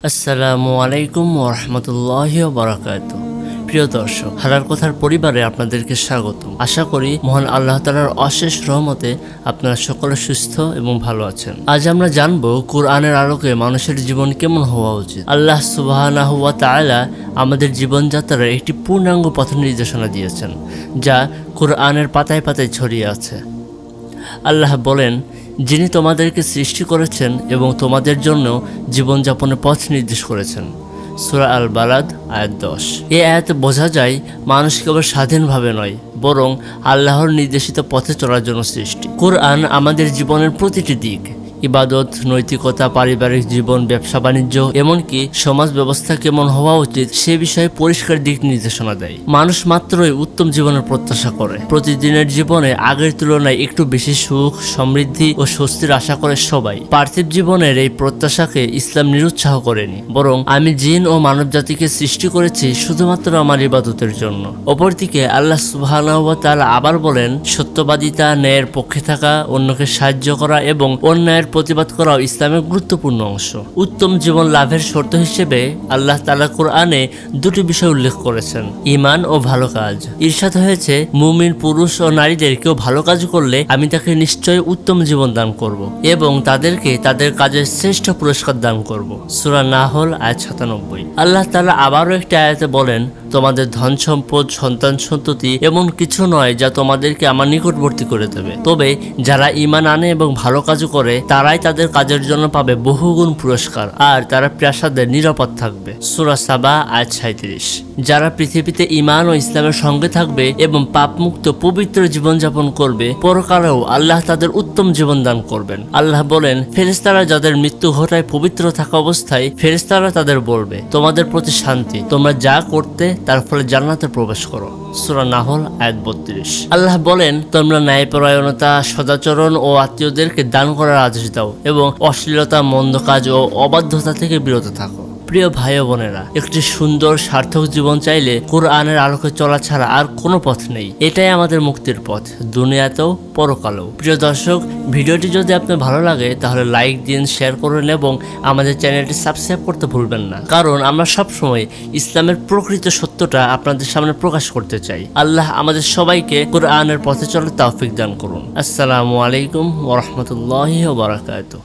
আসসালামু আলাইকুম ওয়া রাহমাতুল্লাহি ওয়া বারাকাতুহু। প্রিয় দর্শক, হালাল কথার পরিবারে আপনাদেরকে স্বাগত। আশা করি মহান আল্লাহ তাআলার অশেষ রহমতে আপনারা সকলে সুস্থ এবং ভালো আছেন। আজ আমরা জানব কুরআনের আলোকে মানুষের জীবন কেমন হওয়া উচিত। আল্লাহ সুবহানাহু ওয়া তাআলা আমাদের জীবনযাত্রার একটি পূর্ণাঙ্গ পথ নির্দেশনা দিয়েছেন, যা কুরআনের পাতায় পাতায় ছড়িয়ে আছে। আল্লাহ বলেন, যিনি তোমাদেরকে সৃষ্টি করেছেন এবং তোমাদের জন্য জীবনযাপনের পথ নির্দেশ করেছেন। সূরা আল বালাদ আয়াত 10। এই আয়াতে বোঝা যায় মানুষ কেবল স্বাধীনভাবে নয়, বরং আল্লাহর নির্দেশিত পথে চলার জন্য সৃষ্টি। কুরআন আমাদের জীবনের প্রতিটি দিক, ইবাদত, নৈতিকতা, পারিবারিক জীবন, ব্যবসা বাণিজ্য, এমনকি সমাজ ব্যবস্থা কেমন হওয়া উচিত সে বিষয়ে পরিষ্কার দিক নির্দেশনা দেয়। মানুষ মাত্রই উত্তম জীবনের প্রত্যাশা করে। প্রতিদিনের জীবনে আগের তুলনায় একটু বেশি সুখ, সমৃদ্ধি ও স্বস্তির আশা করে সবাই। পার্থিব জীবনের এই প্রত্যাশাকে ইসলাম নিরুৎসাহ করেনি, বরং আমি জিন ও মানব জাতিকে সৃষ্টি করেছি শুধুমাত্র আমার ইবাদতের জন্য। অপরদিকে আল্লাহ সুবহানাহু ওয়া তাআলা আবার বলেন, সত্যবাদিতা, ন্যায়ের পক্ষে থাকা, অন্যকে সাহায্য করা এবং অন্যায়ের প্রতিবাদ করাও ইসলামের গুরুত্বপূর্ণ অংশ। উত্তম জীবন লাভের শর্ত হিসেবে আল্লাহ তাআলা কুরআনে দুটি বিষয় উল্লেখ করেছেন, ঈমান ও ভালো কাজ। ইরশাদ হয়েছে, মুমিন পুরুষ ও নারীদের কেউ ভালো কাজ করলে আমি তাকে নিশ্চয়ই উত্তম জীবন দান করব এবং তাদেরকে তাদের কাজের শ্রেষ্ঠ পুরস্কার দান করব। সূরা নাহল আয়াত 97। আল্লাহ তাআলা আবারও একটি আয়াতে বলেন, তোমাদের ধন সম্পদ, সন্তান সন্ততি এমন কিছু নয় যা তোমাদেরকে আমার নিকটবর্তী করে দেবে, তবে যারা ঈমান আনে এবং ভালো কাজ করে তারাই তাদের কাজের জন্য পাবে বহুগুণ পুরস্কার, আর তারা প্রাসাদে নিরাপদ থাকবে। সূরা সাবা আয়াত 37। যারা পৃথিবীতে ঈমান ও ইসলামের সঙ্গে থাকবে এবং পাপমুক্ত পবিত্র জীবনযাপন করবে, পরকালেও আল্লাহ তাদের উত্তম জীবন দান করবেন। আল্লাহ বলেন, ফেরেশতারা যাদের মৃত্যু ঘটায় পবিত্র থাকা অবস্থায় ফেরেশতারা তাদের বলবে, তোমাদের প্রতি শান্তি, তোমরা যা করতে তার ফলে জান্নাতে প্রবেশ করো। সূরা নাহল আয়াত 32। আল্লাহ বলেন, তোমরা ন্যায়পরায়ণতা, সদাচরণ ও আত্মীয়দেরকে দান করার আদেশ দাও এবং অশ্লীলতা, মন্দ কাজ ও অবাধ্যতা থেকে বিরত থাকো। প্রিয় ভাই ও বোনেরা, একটি সুন্দর সার্থক জীবন চাইলে কুরআনের আলোকে চলা ছাড়া আর কোনো পথ নেই। এটাই আমাদের মুক্তির পথ, দুনিয়াতেও পরকালেও। প্রিয় দর্শক, ভিডিওটি যদি আপনার ভালো লাগে তাহলে লাইক দিন, শেয়ার করুন এবং আমাদের চ্যানেলটি সাবস্ক্রাইব করতে ভুলবেন না, কারণ আমরা সবসময় ইসলামের প্রকৃত সত্যটা আপনাদের সামনে প্রকাশ করতে চাই। আল্লাহ আমাদের সবাইকে কুরআনের পথে চলার তৌফিক দান করুন। আসসালামু আলাইকুম ওয়া রাহমাতুল্লাহি ওয়া বারাকাতুহু।